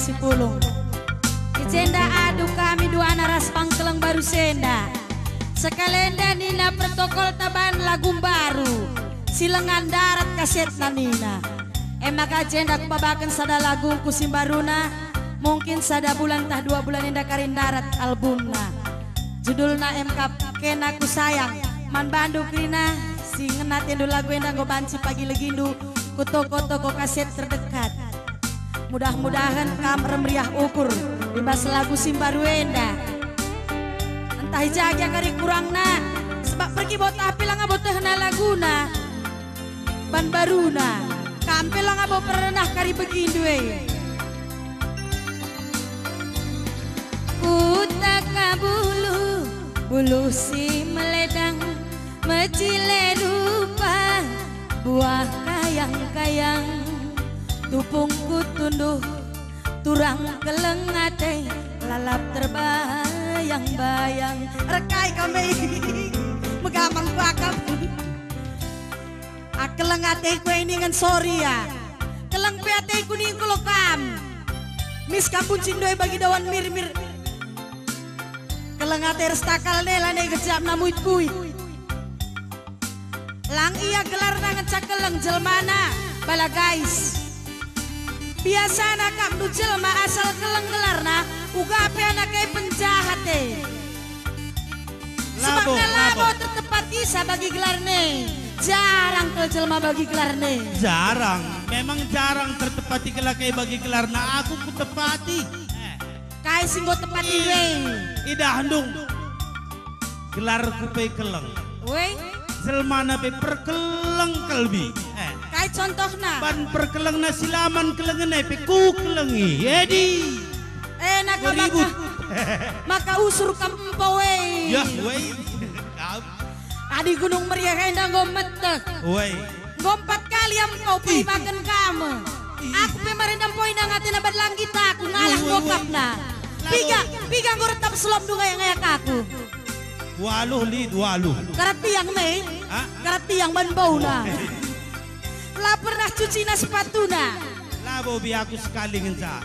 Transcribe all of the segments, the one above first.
si pulung. Ijenda adu kami dua naras pangkeleng baru senda. Sekalenda nina protokol taban lagu baru. Silengan darat kaset nina. Emak agenda kebabakan sada lagu kusim baruna. Mungkin sada bulan tah 2 bulan indah karin darat albumna. Judulna MK kena ku sayang. Man bandu krina si ngenatin dulu lagu endah go banci pagi legindu. Ku toko-toko kaset terdekat. Mudah-mudahan kamer meriah ukur dibas lagu Simbaruenda. Entah jaga kari kurangna sebab pergi bot api lah ngabot tehna laguna. Ban baruna kampe lah ngabot pernah kari begindue. Kutaka bulu si meledang mecile rupa buah kayang-kayang. Tupungku tunduh turang kelengate lalap terbayang-bayang. Rekai kami megamang bakam kelengate ku ini ngan sorry ya. Keleng peate ku ning kulokam mis kampun cindoy bagi dawan mir-mir. Kelengate restakal nela ne gejap namuit kuit. Lang iya gelar nangan cakeleng jelmana bala guys. Biasa nakam nu jelma asal keleng gelarna ugape anake penjahat sebab labo tertepat isa bagi gelarne. Jarang ke jelma bagi gelarne. Jarang, memang jarang tertepati kelakai bagi gelarna. Aku kutepati. Kai singgo tepati we. Idah handung. Gelar kupe keleng. We. Jelmana pe perkeleng kelbi. Kai contohna. Ban perkeleng na silaman kelengen pe ku kelengi. Edi. Enak maka usur kampo we. Ya we. Adi Gunung Meriah endang gometek. We. Gompat kali yang kau pilih makan kamu. Aku pemerintah poin nangatin abad langit aku ngalah bokapna. Piga gue retap selom dunga yang ngayak aku. Waluh lid waluh. Karat tiang me. Karat tiang ban bau na. Lah pernah cuci na sepatuna. Labo bi aku sekali ngenca.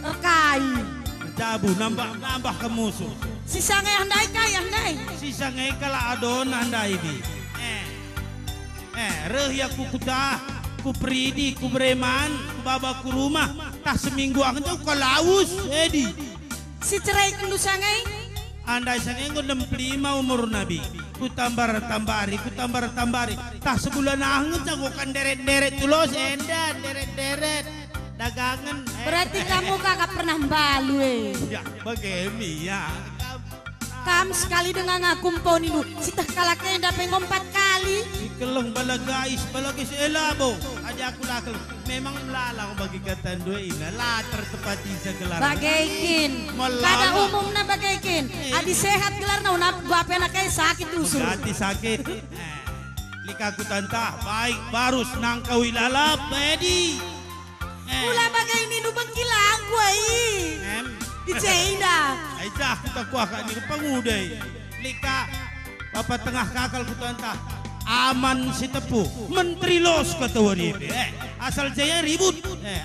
Rekai. Jabu nambah ke musuh. Sisa ngay handai kay handai. Sisa ngay kala adon handai di. Reh ya ku kutah, ku pridi, ku breman, ku baba ku rumah. Tah seminggu akan jauh ke laus, edi. Si cerai kendu sangai? Andai sangai ngu 65 umur nabi. Ku tambari. Tah sebulan akan jauh kan deret-deret tulos, endan deret-deret. Dagangan. Berarti kamu kakak pernah balu Ya, bagemi ya. Kamu sekali dengan ngaku mponi nu. Sitah kalaknya dapat 4 kali. Keleng balagais elabo. Aja aku lakal. Memang lalang bagi katan dua ini. Lah tertepati segelar. Bagaikin. Kada umumna bagaikin. Adi sehat gelar na unap bape anaknya sakit usur. Hati sakit. Likaku tantah baik barus nangkau ilalap edi. Mula bagai ini nu bengkilang gue. Diceida. Aisyah kita kuah ni pangudai. Lika bapak tengah kakal ku tantah. Aman si tepu. Menteri los kata waribi. Asal jaya ribut.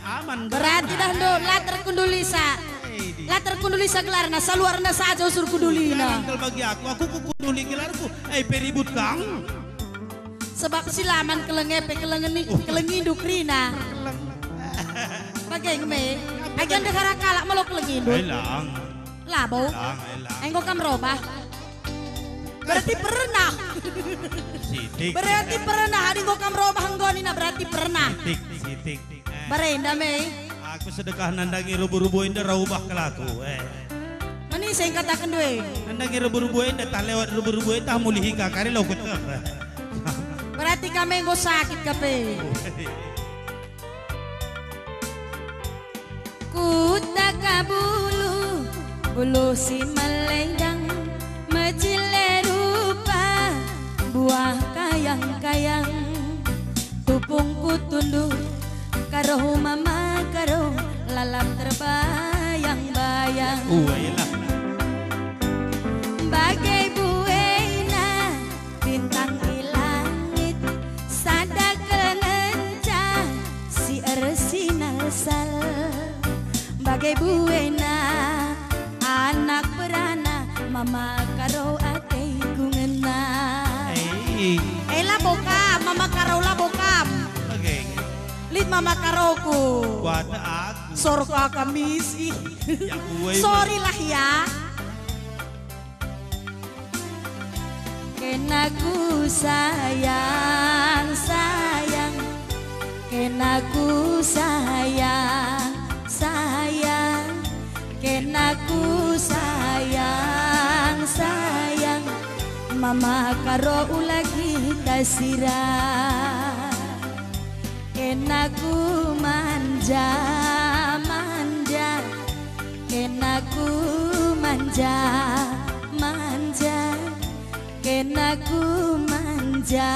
Aman. Berarti dah do latar kundulisa. Latar kundulisa gelarna saluarna saja usur kundulina. Kalau bagi aku kunduli gelarku. Peribut kang. Sebab silaman kelengepe kelengindu krina. Bagai ngeme. Ajan dehara kalak melok kelengindu. Elang. Labo. Engko kam robah. Berarti pernah. Berarti pernah adi engko kam robah nggonina berarti pernah. Sitik. Barenda me. Aku sedekah nandangi rubu-rubu indah raubah kelaku. Mani saya katakan dua. Nandangi rubu-rubu indah tak lewat rubu-rubu indah mulihi kakari lo kutep. Berarti kami engko sakit kape. Kutaka bulu si meledang mecile rupa buah kayang-kayang. Tupungku tunduh karo mama karo lalap terbayang-bayang. Bagai buena bintang di langit sada kelenca si ersinal sal. mama karoku. Buat aku. Sorka kamisi. Ya, Sorry lah ya. Kenaku sayang, sayang. Kenaku sayang, sayang. Kenaku sayang, sayang. Mama karo lagi tasirah. Kenaku manja, manja. Kenaku manja, manja. Kenaku manja,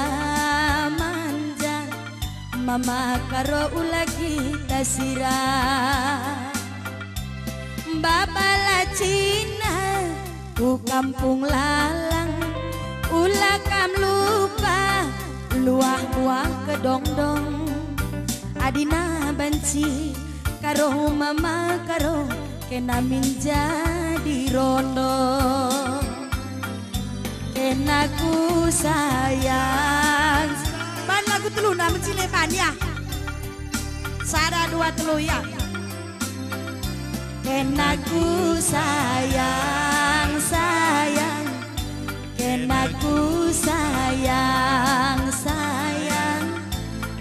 manja. Mama karo lagi tasirah. Babala Cina, ku kampung lalang, ulah kam lupa, luah-luah kedong-dong. Adina banci, karo mama karo, kena minja di rondo. Kenaku sayang, ban lagu telu nama cileban ya. Sada dua telu ya. Kenaku sayang, sayang. Kenaku sayang, sayang.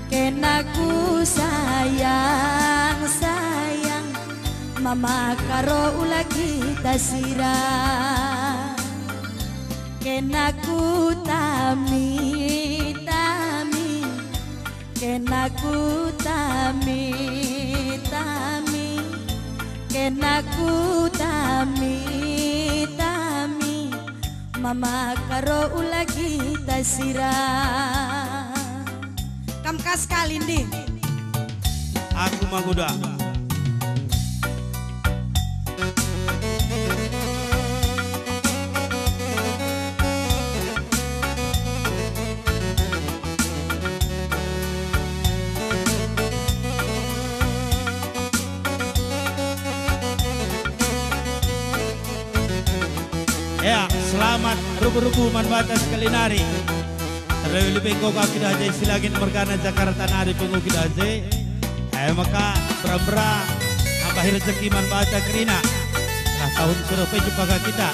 Kenaku sayang, sayang. Mama karo lagi tasirah. Kenaku tami, tami. Kenaku tami, tami. Kenaku tami, tami. Mama karo lagi tasirah. Kamkas kalindi. Aku maguda. Ya, selamat rubu-rubu man batas kalinari. Terlebih lebih kau kaki dah jai silagin mergana Jakarta nari pengu kita jai. Maka bera-bera abahir rezeki man baca kerina. Nah tahun suruh jumpa kita.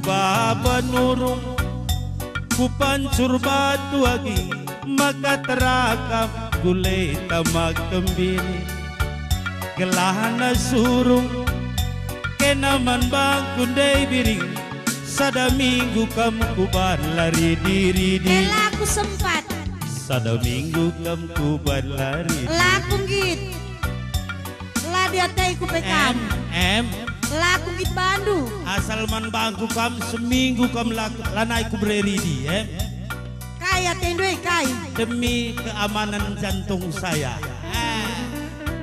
Baba nurung ku pancur batu lagi maka terakam gulai tamak kembiri gelahana surung kenaman bangkun dei biring sada minggu kam kuban lari diri di laku sempat sada minggu kam kuban lari laku git lah dia teh ku pekam laku git Bandu asal man bangku kam seminggu kam lanai ku bereridi kaya tendoi kai demi keamanan jantung saya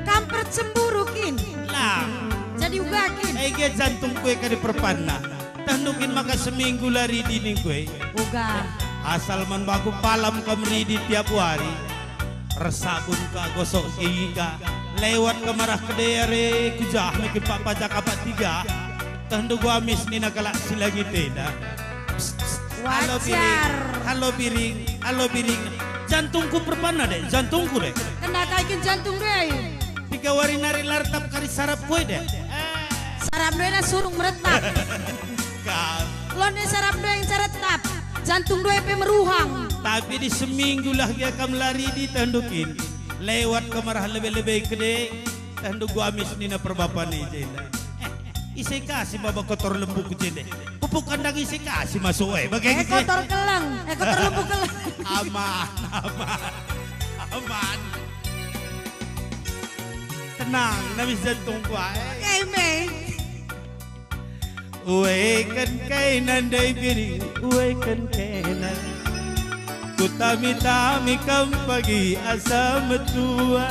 kampret semburukin lah jadi ugakin ege jantung kue kadi perpanna tandukin maka seminggu lari dini kue uga asal man bangku palam kam ridi tiap hari resabun ka gosok gigi ka lewat kemarah kedere kujah mungkin papa jakapat tiga tentu gua mis nina kalak silagi teda halo piring jantungku perpana deh jantungku deh kena kaikin jantung deh 3 hari nari lartap kari sarap kue deh sarap deh na surung meretap lo nih sarap deh yang ceretap jantung deh pe meruhang tapi di seminggu lah dia kam lari ditandukin lewat kemarah lebih-lebih gede tandu gua amis nina perbapan nih jenda isi kasih baba kotor lembu ku jenda pupuk kandang isi kasih masuk bagaimana kotor keleng kotor lembu keleng aman tenang nabis jantung gua kan kainan day biri kan kainan ku tami-tami kam pagi asam tua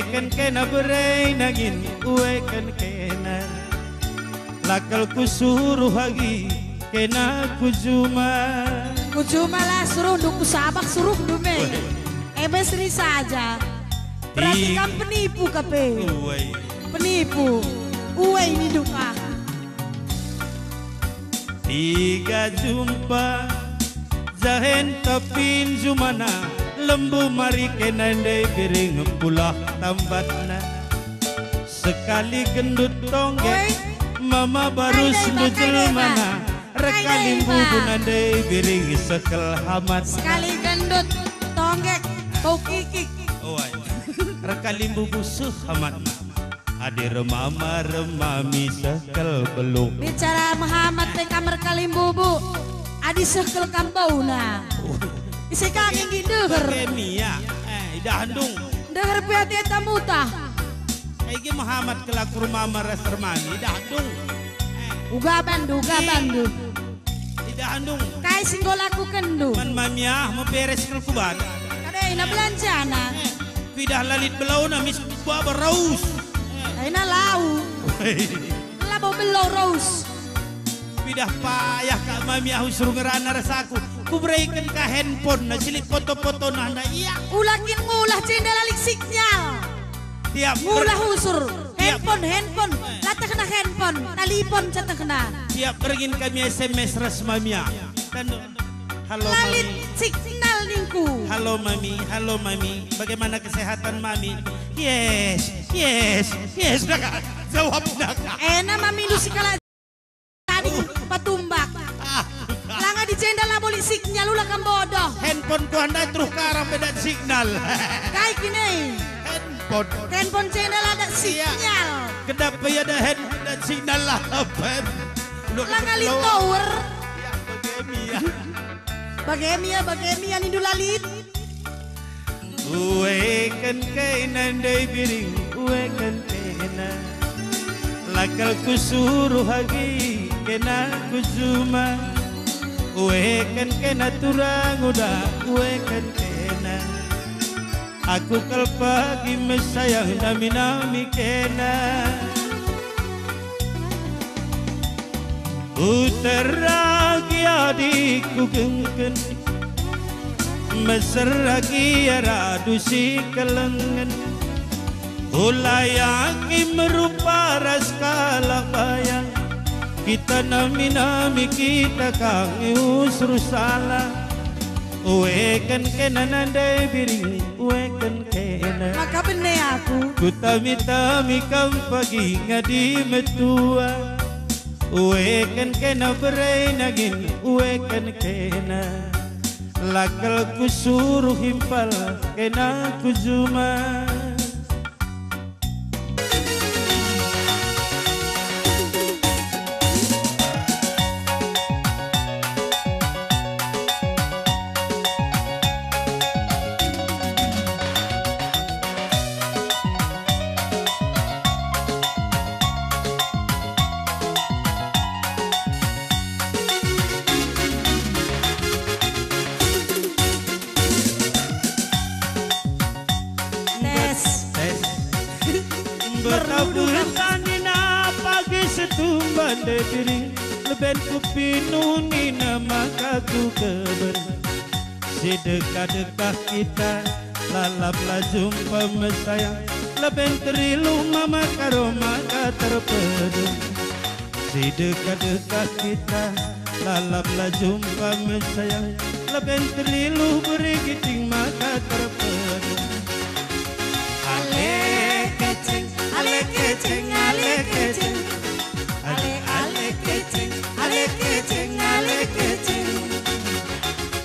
kan kena berai nangin kan kena lakal ku suruh lagi kena ku cuma lah suruh duku sabak suruh dume. Sri saja. Berarti kan penipu kape. Penipu. Uwe ini duka. Tiga jumpa jahen tapin jumana lembu mari kenande piring pulah tambatna sekali gendut tonggek mama baru sendujul mana rekalimbu bunande piring sekel hamat sekali gendut tonggek kau kikik rekalimbu busuh hamat hadir mama remami sekel belum bicara Muhammad te kamar kalimbu bu adi sekel kambauna isi kaki denger Mia ida handung denger piati tamu tah Egi Muhammad kelakur mama resermani ida handung uga bandu ida handung kai singgol aku kendu man mamia mau beres kelkuban kadai belanjana pidah lalit belau na mis buah beraus na lau labo belau raus pidah payah kak mamia suruh ngerana rasaku ku berikan ke handphone na silip foto-foto na iya ulakin ngulah cendela lik sinyal tiap ngulah usur handphone lata kena handphone talipon cata kena tiap beringin kami SMS ras mamia dan halo lalit mami signal ningku halo mami bagaimana kesehatan mami yes dah jawab dah enak mami lu sikala tadi patumbak langa di cendela boleh signal ulah kan bodoh handphone ku anda terus karang beda signal kayak gini handphone cendela ada signal kedap ya ada handphone dan signal lah langa li tower Bagemia ni dulalit uwekan kainan day biring uwekan kainan lakal ku suruh lagi kena ku cuma uwekan kena turang udah uwekan kena aku kal pagi mesayang nami kena uteragi adikku gengken mesragi radu si kelengan ulayaki merupa raskala bayang kita nami kita kang usru salah uwekan kena nandai biring uwekan kena maka bener aku ku tami kam pagi ngadi metua uwekan kena berai nagin uwekan kena lakal ku suruh himpal kena ku cuma Bertabutanina pagi setumban diri leben ku pinuni nama kaku keber si dekat-dekat kita lalaplah jumpa mesayang leben terilu mama karoma terpedung si dekat-dekat kita lalaplah jumpa mesayang leben terilu beri giting maka terpedung ale kecing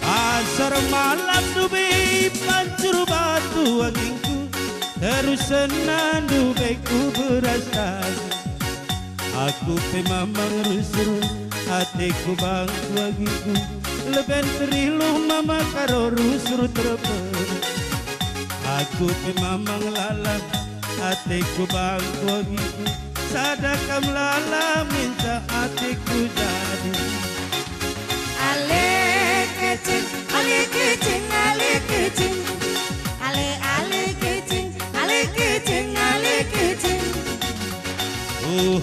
asar malam dubi pancur batu anginku terus senandu beku berasa aku memang rusur hatiku bangku agiku leben terilu mama karo rusur terper aku memang lalang hatiku bangku agiku sadakam lala minta hatiku jadi ale kecing ale kecing ale kecing ale kecing ale kecing ale kecing oh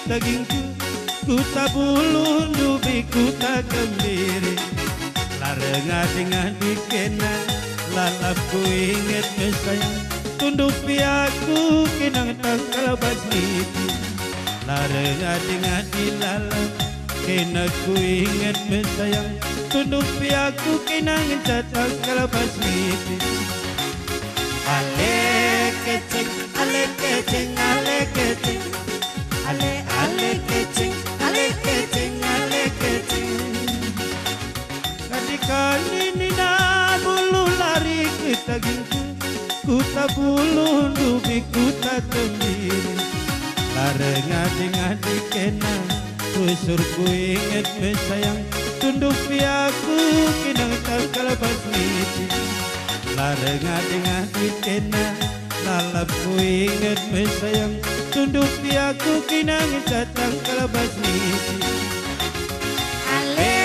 tagingku, ku tak bulu nubi ku tak kembiri. Lareng-adeng kena lalap ku inget mesayang, tunduk piaku kinang tangkal basniti. Lareng-adeng lalap kena ku inget mesayang, tunduk piaku kinang tangkal basniti. Ale kecing, ale kecing, ale kecing, ale kecing, ale kecing, ale kecing. Kali ini na bulu lari ke tagingku, ku tak bulu nubi ku tak kembiri. Lareng-adeng kena usur ku inget mesayang, tunduk piaku kinang tangkal basniti. Lareng-adeng kena lalap ku inget mesayang, tunduk piaku kinang tangkal basniti. Ale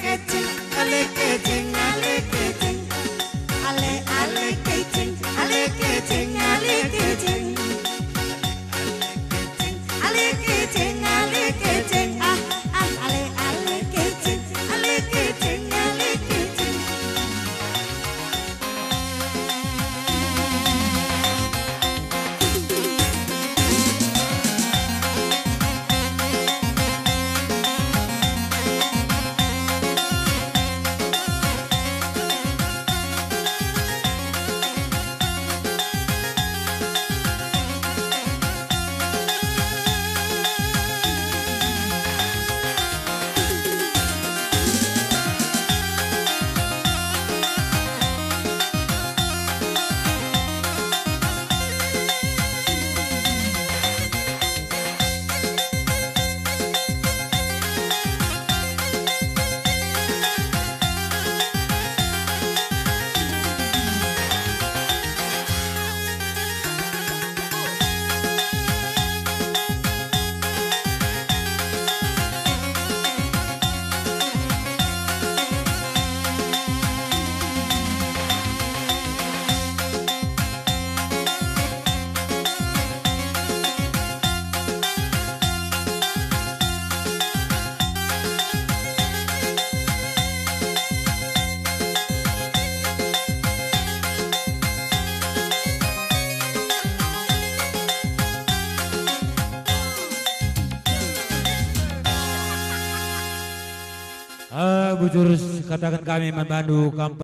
kecing, ale kecing, ale kecing, ale kecing, ale kecing, ale kecing, ale kecing, ale kecing, ale kecing, ale kecing, ale kecing. Bujur katakan kami memandu kampanye